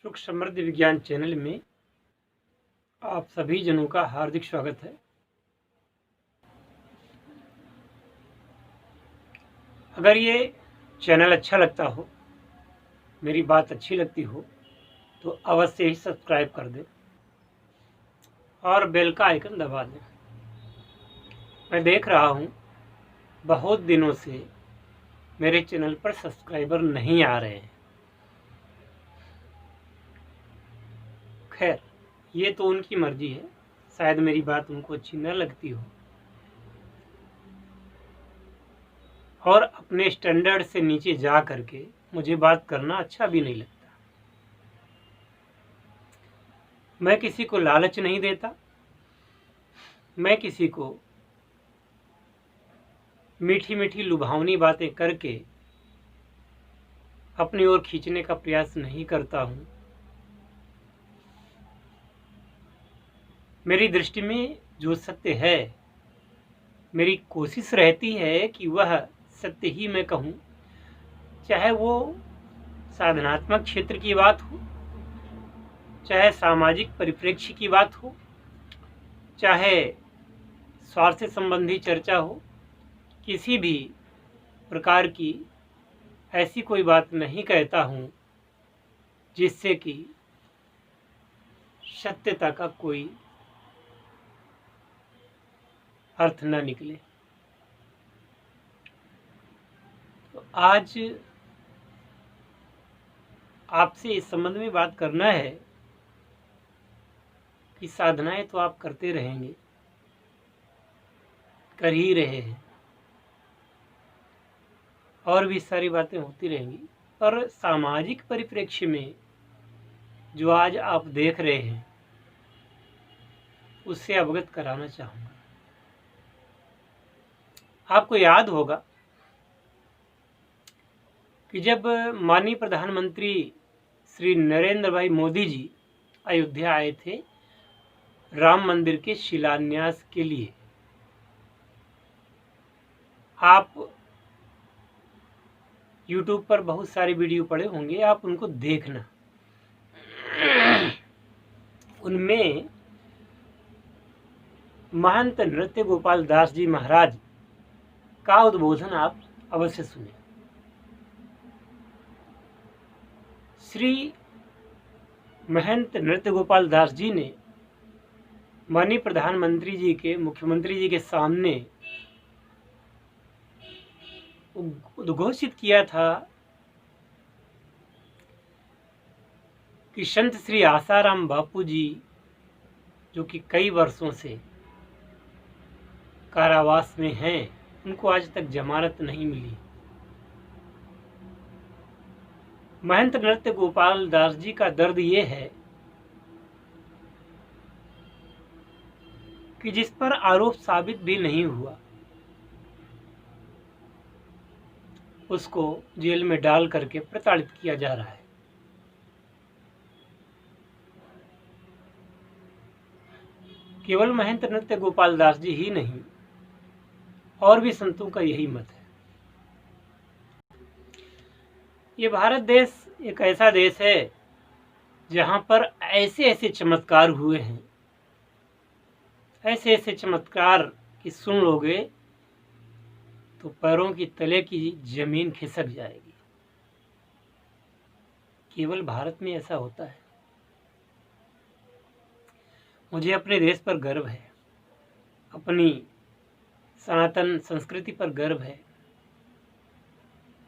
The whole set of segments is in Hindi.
सुख समृद्धि विज्ञान चैनल में आप सभी जनों का हार्दिक स्वागत है। अगर ये चैनल अच्छा लगता हो, मेरी बात अच्छी लगती हो, तो अवश्य ही सब्सक्राइब कर दें और बेल का आइकन दबा दें। मैं देख रहा हूँ बहुत दिनों से मेरे चैनल पर सब्सक्राइबर नहीं आ रहे हैं। खैर, ये तो उनकी मर्जी है, शायद मेरी बात उनको अच्छी न लगती हो और अपने स्टैंडर्ड से नीचे जा करके मुझे बात करना अच्छा भी नहीं लगता। मैं किसी को लालच नहीं देता, मैं किसी को मीठी मीठी लुभावनी बातें करके अपनी ओर खींचने का प्रयास नहीं करता हूँ। मेरी दृष्टि में जो सत्य है, मेरी कोशिश रहती है कि वह सत्य ही मैं कहूँ, चाहे वो साधनात्मक क्षेत्र की बात हो, चाहे सामाजिक परिप्रेक्ष्य की बात हो, चाहे स्वास्थ्य संबंधी चर्चा हो, किसी भी प्रकार की ऐसी कोई बात नहीं कहता हूँ जिससे कि सत्यता का कोई अर्थ न निकले। तो आज आपसे इस संबंध में बात करना है कि साधनाएं तो आप करते रहेंगे, कर ही रहे हैं, और भी सारी बातें होती रहेंगी, पर सामाजिक परिप्रेक्ष्य में जो आज आप देख रहे हैं उससे अवगत कराना चाहूँगा। आपको याद होगा कि जब माननीय प्रधानमंत्री श्री नरेंद्र भाई मोदी जी अयोध्या आए थे राम मंदिर के शिलान्यास के लिए, आप YouTube पर बहुत सारे वीडियो पड़े होंगे, आप उनको देखना। उनमें महंत नृत्य गोपाल दास जी महाराज का उद्बोधन आप अवश्य सुने। श्री महंत नृत्य गोपाल दास जी ने माननीय प्रधानमंत्री जी के, मुख्यमंत्री जी के सामने उद्घोषित किया था कि संत श्री आसाराम बापू जी, जो कि कई वर्षों से कारावास में हैं, उनको आज तक जमानत नहीं मिली। महंत नृत्य गोपाल दास जी का दर्द ये है कि जिस पर आरोप साबित भी नहीं हुआ उसको जेल में डाल करके प्रताड़ित किया जा रहा है। केवल महंत नृत्य गोपाल दास जी ही नहीं, और भी संतों का यही मत है। ये भारत देश एक ऐसा देश है जहां पर ऐसे ऐसे चमत्कार हुए हैं, ऐसे ऐसे चमत्कार कि सुन लोगे तो पैरों की तले की जमीन खिसक जाएगी। केवल भारत में ऐसा होता है। मुझे अपने देश पर गर्व है, अपनी सनातन संस्कृति पर गर्व है,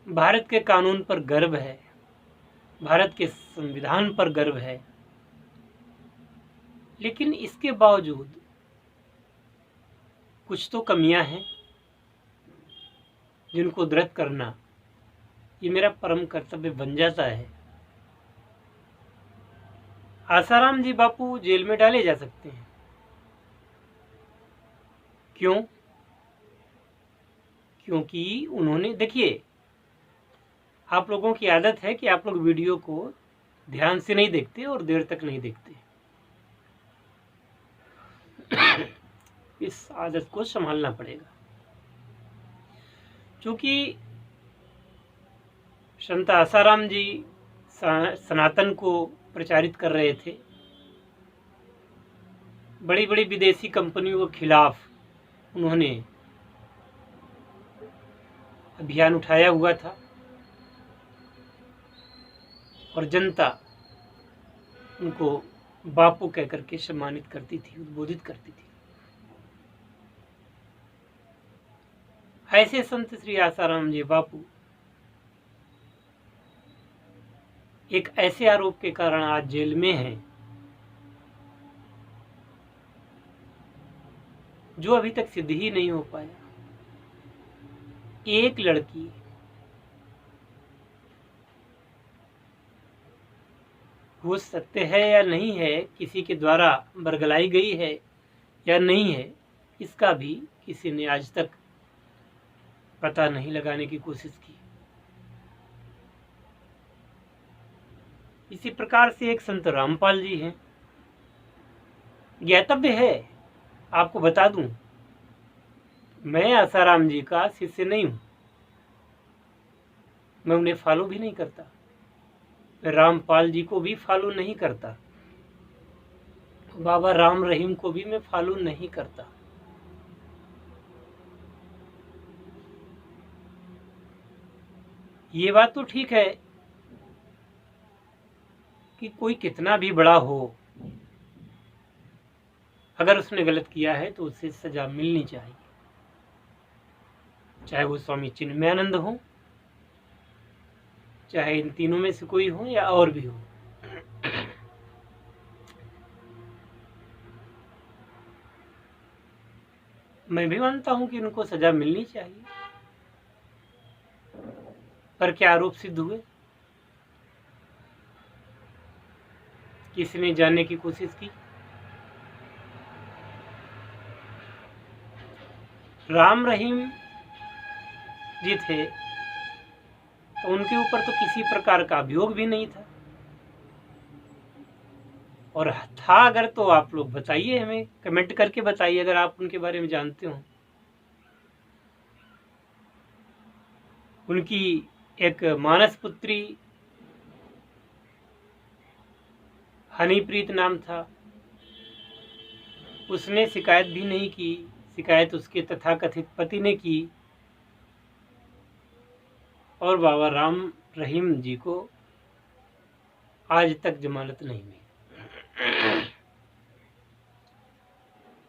भारत के कानून पर गर्व है, भारत के संविधान पर गर्व है। लेकिन इसके बावजूद कुछ तो कमियां हैं जिनको दुरुस्त करना ये मेरा परम कर्तव्य बन जाता है। आसाराम जी बापू जेल में डाले जा सकते हैं, क्यों? क्योंकि उन्होंने, देखिए, आप लोगों की आदत है कि आप लोग वीडियो को ध्यान से नहीं देखते और देर तक नहीं देखते। इस आदत को संभालना पड़ेगा, क्योंकि संत आसाराम जी सनातन को प्रचारित कर रहे थे। बड़ी बड़ी विदेशी कंपनियों के खिलाफ उन्होंने अभियान उठाया हुआ था और जनता उनको बापू कहकर के सम्मानित करती थी, उद्बोधित करती थी। ऐसे संत श्री आसाराम जी बापू एक ऐसे आरोप के कारण आज जेल में हैं जो अभी तक सिद्ध ही नहीं हो पाया। एक लड़की वो सत्य है या नहीं है, किसी के द्वारा बरगलाई गई है या नहीं है, इसका भी किसी ने आज तक पता नहीं लगाने की कोशिश की। इसी प्रकार से एक संत रामपाल जी हैं। ज्ञातव्य है, आपको बता दूं, मैं आसाराम जी का शिष्य नहीं हूं, मैं उन्हें फॉलो भी नहीं करता, मैं रामपाल जी को भी फॉलो नहीं करता, बाबा राम रहीम को भी मैं फॉलो नहीं करता। ये बात तो ठीक है कि कोई कितना भी बड़ा हो, अगर उसने गलत किया है तो उसे सजा मिलनी चाहिए, चाहे वो स्वामी चिन्मयानंद हो, चाहे इन तीनों में से कोई हो या और भी हो। मैं भी मानता हूं कि उनको सजा मिलनी चाहिए, पर क्या आरोप सिद्ध हुए? किसी ने जानने की कोशिश की? राम रहीम जी थे तो उनके ऊपर तो किसी प्रकार का अभियोग भी नहीं था, और था अगर तो आप लोग बताइए, हमें कमेंट करके बताइए अगर आप उनके बारे में जानते हो। उनकी एक मानस पुत्री हनीप्रीत नाम था, उसने शिकायत भी नहीं की, शिकायत उसके तथाकथित पति ने की, और बाबा राम रहीम जी को आज तक जमानत नहीं मिली।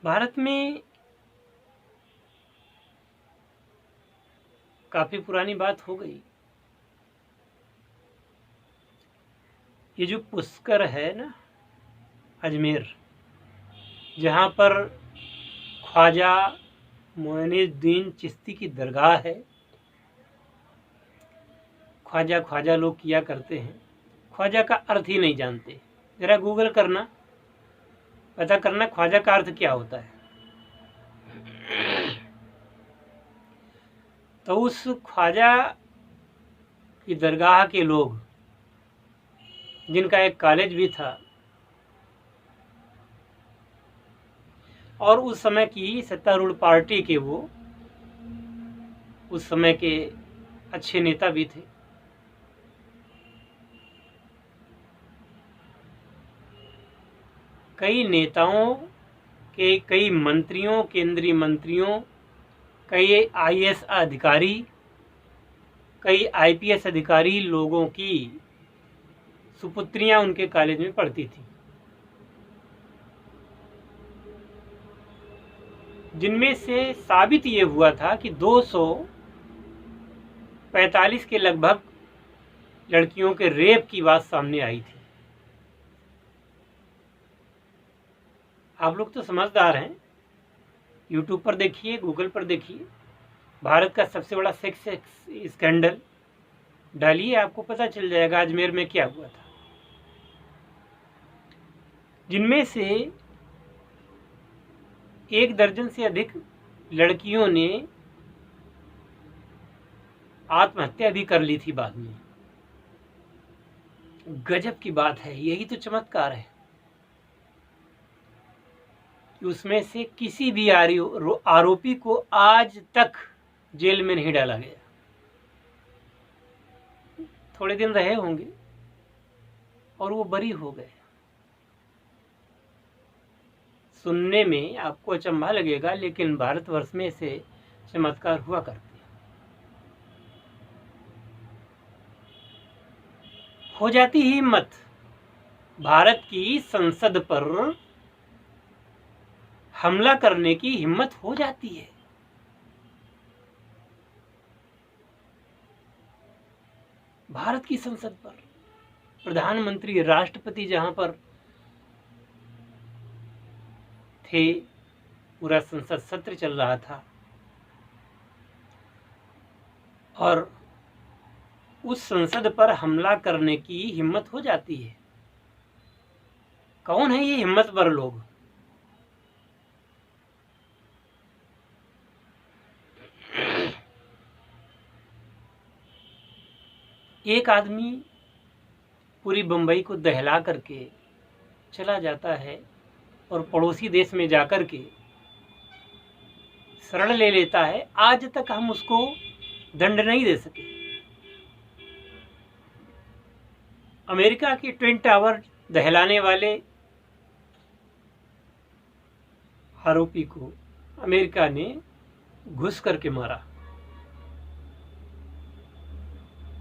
भारत में काफी पुरानी बात हो गई, ये जो पुष्कर है ना अजमेर, जहाँ पर ख्वाजा मोइनुद्दीन चिश्ती की दरगाह है, ख्वाजा ख्वाजा लोग किया करते हैं, ख्वाजा का अर्थ ही नहीं जानते। जरा गूगल करना, पता करना ख्वाजा का अर्थ क्या होता है। तो उस ख्वाजा की दरगाह के लोग, जिनका एक कॉलेज भी था, और उस समय की सत्तारूढ़ पार्टी के वो उस समय के अच्छे नेता भी थे, कई नेताओं के, कई मंत्रियों, केंद्रीय मंत्रियों, कई आईएएस अधिकारी, कई आईपीएस अधिकारी लोगों की सुपुत्रियां उनके कॉलेज में पढ़ती थी, जिनमें से साबित ये हुआ था कि 245 के लगभग लड़कियों के रेप की बात सामने आई थी। आप लोग तो समझदार हैं, यूट्यूब पर देखिए, गूगल पर देखिए, भारत का सबसे बड़ा सेक्स स्कैंडल डालिए, आपको पता चल जाएगा अजमेर में क्या हुआ था। जिनमें से 1 दर्जन से अधिक लड़कियों ने आत्महत्या भी कर ली थी बाद में। गजब की बात है, यही तो चमत्कार है कि उसमें से किसी भी आरोपी को आज तक जेल में नहीं डाला गया। थोड़े दिन रहे होंगे और वो बरी हो गए। सुनने में आपको अचंभा लगेगा, लेकिन भारतवर्ष में से चमत्कार हुआ करते हैं। हो जाती है हिम्मत, भारत की संसद पर हमला करने की हिम्मत हो जाती है। भारत की संसद पर प्रधानमंत्री, राष्ट्रपति जहां पर थे, पूरा संसद सत्र चल रहा था और उस संसद पर हमला करने की हिम्मत हो जाती है। कौन है ये हिम्मतवर लोग? एक आदमी पूरी बंबई को दहला करके चला जाता है और पड़ोसी देश में जाकर के शरण ले लेता है। आज तक हम उसको दंड नहीं दे सके। अमेरिका के ट्विन टावर दहलाने वाले आरोपी को अमेरिका ने घुस करके मारा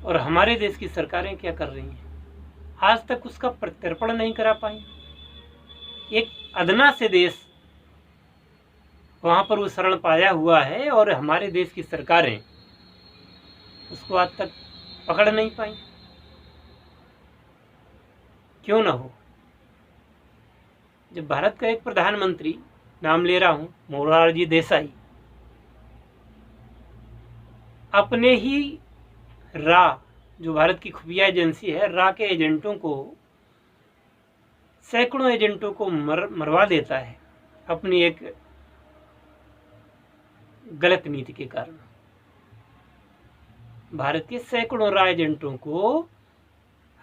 और हमारे देश की सरकारें क्या कर रही हैं? आज तक उसका प्रत्यर्पण नहीं करा पाई। एक अदना से देश वहां पर वो शरण पाया हुआ है और हमारे देश की सरकारें उसको आज तक पकड़ नहीं पाई। क्यों ना हो? जब भारत का एक प्रधानमंत्री, नाम ले रहा हूं, मोरारजी देसाई, अपने ही रा, जो भारत की खुफिया एजेंसी है, रा के एजेंटों को, सैकड़ों एजेंटों को मरवा देता है अपनी एक गलत नीति के कारण। भारत के सैकड़ों रा एजेंटों को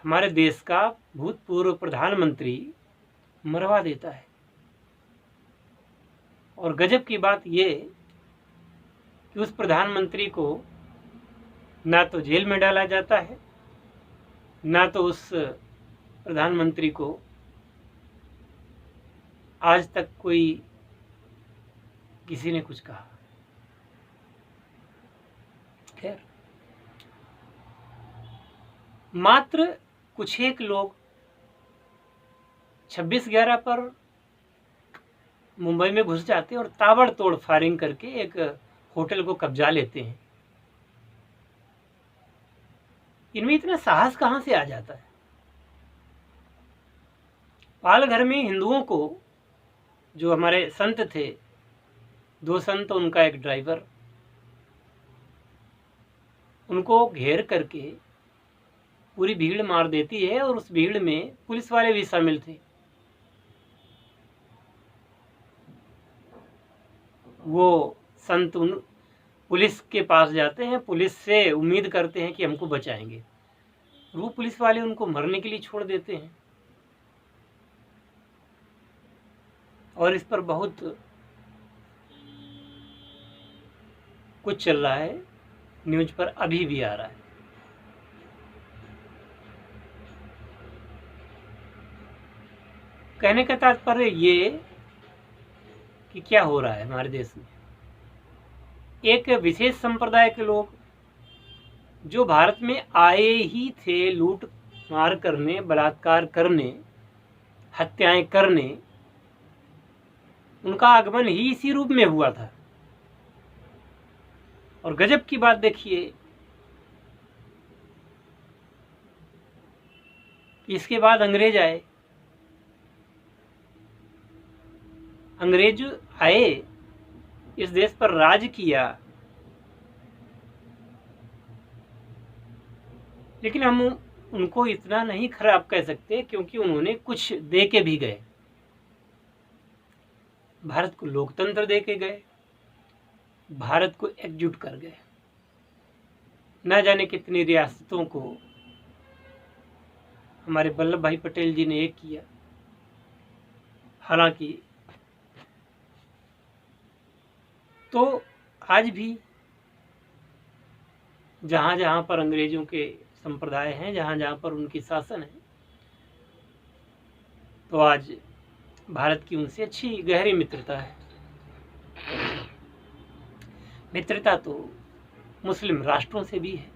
हमारे देश का भूतपूर्व प्रधानमंत्री मरवा देता है। और गजब की बात यह कि उस प्रधानमंत्री को ना तो जेल में डाला जाता है, ना तो उस प्रधानमंत्री को आज तक कोई किसी ने कुछ कहा। खैर, मात्र कुछ एक लोग 26/11 पर मुंबई में घुस जाते हैं और ताबड़तोड़ फायरिंग करके एक होटल को कब्जा लेते हैं। इनमें इतना साहस कहां से आ जाता है? पालघर में हिंदुओं को, जो हमारे संत थे, 2 संत, उनका एक ड्राइवर, उनको घेर करके पूरी भीड़ मार देती है और उस भीड़ में पुलिस वाले भी शामिल थे। वो संत उन पुलिस के पास जाते हैं, पुलिस से उम्मीद करते हैं कि हमको बचाएंगे। वो पुलिस वाले उनको मरने के लिए छोड़ देते हैं। और इस पर बहुत कुछ चल रहा है, न्यूज पर अभी भी आ रहा है। कहने का तात्पर्य ये कि क्या हो रहा है हमारे देश में। एक विशेष संप्रदाय के लोग जो भारत में आए ही थे लूट मार करने, बलात्कार करने, हत्याएं करने, उनका आगमन ही इसी रूप में हुआ था। और गजब की बात देखिए, इसके बाद अंग्रेज आए। अंग्रेज आए, इस देश पर राज किया, लेकिन हम उनको इतना नहीं खराब कह सकते क्योंकि उन्होंने कुछ दे के भी गए। भारत को लोकतंत्र दे के गए, भारत को एकजुट कर गए। न जाने कितनी रियासतों को हमारे वल्लभ भाई पटेल जी ने एक किया। हालांकि तो आज भी जहाँ जहाँ पर अंग्रेजों के संप्रदाय हैं, जहाँ जहाँ पर उनकी शासन है, तो आज भारत की उनसे अच्छी गहरी मित्रता है। मित्रता तो मुस्लिम राष्ट्रों से भी है।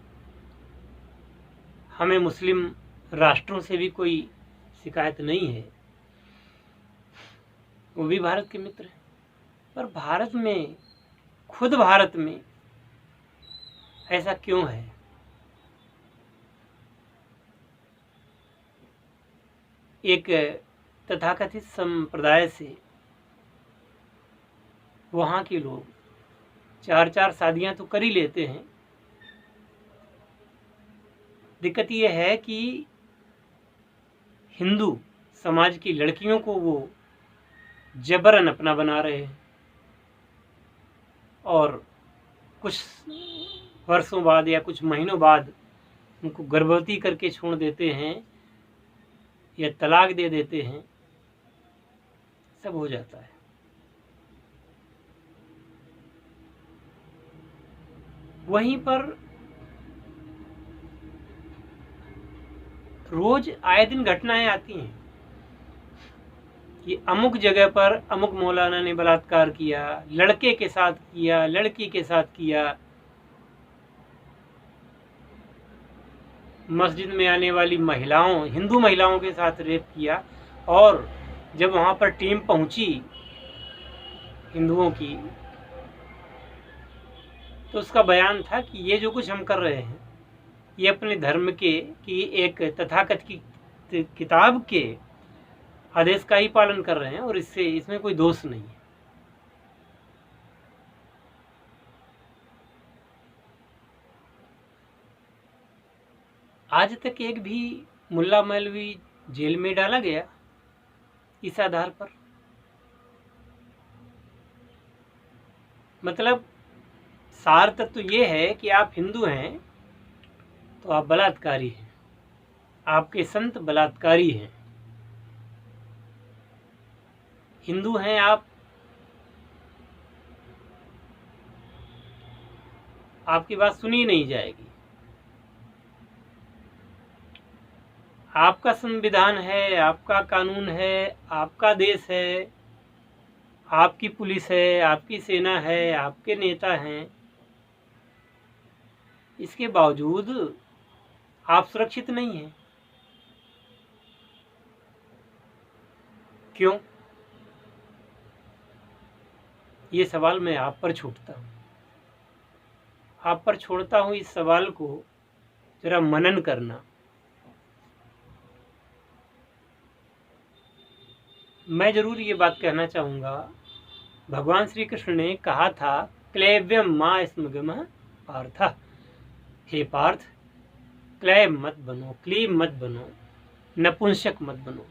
हमें मुस्लिम राष्ट्रों से भी कोई शिकायत नहीं है, वो भी भारत के मित्र हैं। पर भारत में, खुद भारत में ऐसा क्यों है? एक तथाकथित संप्रदाय से वहाँ के लोग 4-4 शादियां तो कर ही लेते हैं। दिक्कत यह है कि हिंदू समाज की लड़कियों को वो जबरन अपना बना रहे हैं और कुछ वर्षों बाद या कुछ महीनों बाद उनको गर्भवती करके छोड़ देते हैं या तलाक दे देते हैं। सब हो जाता है। वहीं पर रोज आए दिन घटनाएं आती हैं कि अमुक जगह पर अमुक मौलाना ने बलात्कार किया, लड़के के साथ किया, लड़की के साथ किया, मस्जिद में आने वाली महिलाओं, हिंदू महिलाओं के साथ रेप किया। और जब वहां पर टीम पहुंची हिंदुओं की, तो उसका बयान था कि ये जो कुछ हम कर रहे हैं ये अपने धर्म के की एक तथाकथित किताब के आदेश का ही पालन कर रहे हैं और इसमें कोई दोष नहीं है। आज तक एक भी मुल्ला मौलवी जेल में डाला गया इस आधार पर? मतलब सार तत्व तो ये है कि आप हिंदू हैं तो आप बलात्कारी हैं, आपके संत बलात्कारी हैं। हिंदू हैं आप, आपकी बात सुनी नहीं जाएगी। आपका संविधान है, आपका कानून है, आपका देश है, आपकी पुलिस है, आपकी सेना है, आपके नेता हैं, इसके बावजूद आप सुरक्षित नहीं हैं। क्यों? ये सवाल मैं आप पर छोड़ता हूँ। आप पर छोड़ता हूँ इस सवाल को जरा मनन करना। मैं जरूर ये बात कहना चाहूँगा, भगवान श्री कृष्ण ने कहा था क्लैव्यम माँ स्मगम पार्थ। हे पार्थ, क्लैव मत बनो, क्लीब मत बनो, नपुंसक मत बनो।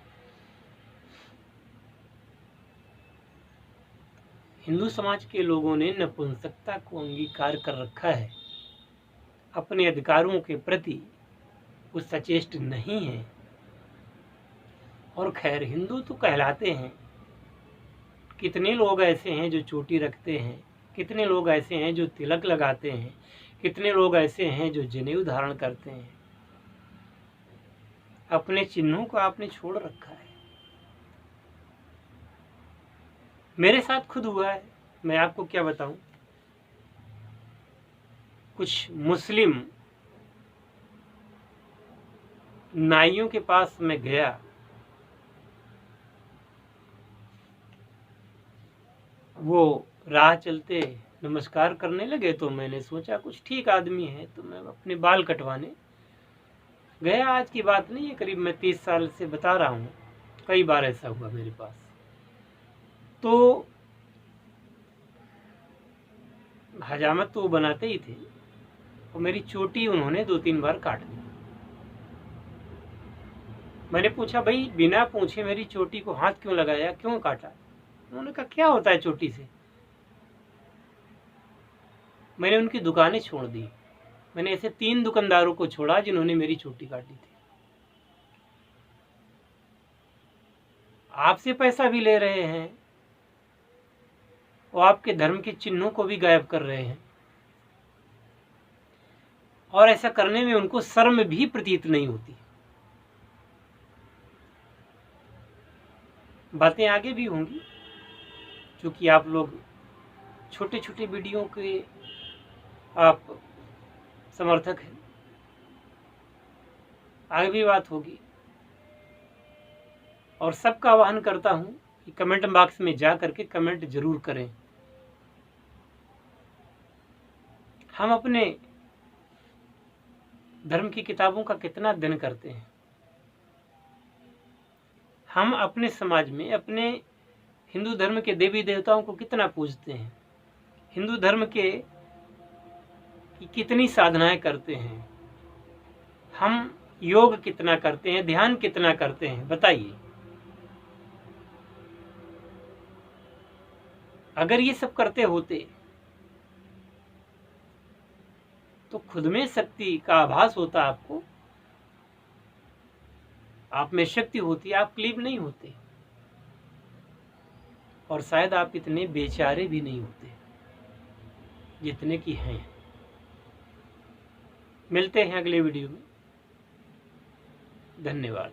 हिंदू समाज के लोगों ने नपुंसकता को अंगीकार कर रखा है, अपने अधिकारों के प्रति वो सचेष्ट नहीं है। और खैर, हिंदू तो कहलाते हैं। कितने लोग ऐसे हैं जो चोटी रखते हैं, कितने लोग ऐसे हैं जो तिलक लगाते हैं, कितने लोग ऐसे हैं जो जनेऊ धारण करते हैं। अपने चिन्हों को आपने छोड़ रखा है। मेरे साथ खुद हुआ है, मैं आपको क्या बताऊं। कुछ मुस्लिम नाइयों के पास मैं गया, वो राह चलते नमस्कार करने लगे तो मैंने सोचा कुछ ठीक आदमी है, तो मैं अपने बाल कटवाने गया। आज की बात नहीं है, करीब मैं 30 साल से बता रहा हूँ, कई बार ऐसा हुआ मेरे पास। तो हजामत तो वो बनाते ही थे और मेरी चोटी उन्होंने 2-3 बार काट दी। मैंने पूछा, भाई बिना पूछे मेरी चोटी को हाथ क्यों लगाया, क्यों काटा? उन्होंने कहा क्या होता है चोटी से। मैंने उनकी दुकानें छोड़ दी। मैंने ऐसे 3 दुकानदारों को छोड़ा जिन्होंने मेरी चोटी काटी थी। आपसे पैसा भी ले रहे हैं, वो आपके धर्म के चिन्हों को भी गायब कर रहे हैं, और ऐसा करने में उनको शर्म भी प्रतीत नहीं होती। बातें आगे भी होंगी, क्योंकि आप लोग छोटे छोटे वीडियो के आप समर्थक हैं। आगे भी बात होगी और सबका आह्वान करता हूं कि कमेंट बॉक्स में जा करके कमेंट जरूर करें। हम अपने धर्म की किताबों का कितना अध्ययन करते हैं। हम अपने समाज में अपने हिंदू धर्म के देवी देवताओं को कितना पूजते हैं। हिंदू धर्म के की कितनी साधनाएं करते हैं। हम योग कितना करते हैं, ध्यान कितना करते हैं, बताइए। अगर ये सब करते होते तो खुद में शक्ति का आभास होता, आपको आप में शक्ति होती, आप क्लीब नहीं होते और शायद आप इतने बेचारे भी नहीं होते जितने की हैं। मिलते हैं अगले वीडियो में। धन्यवाद।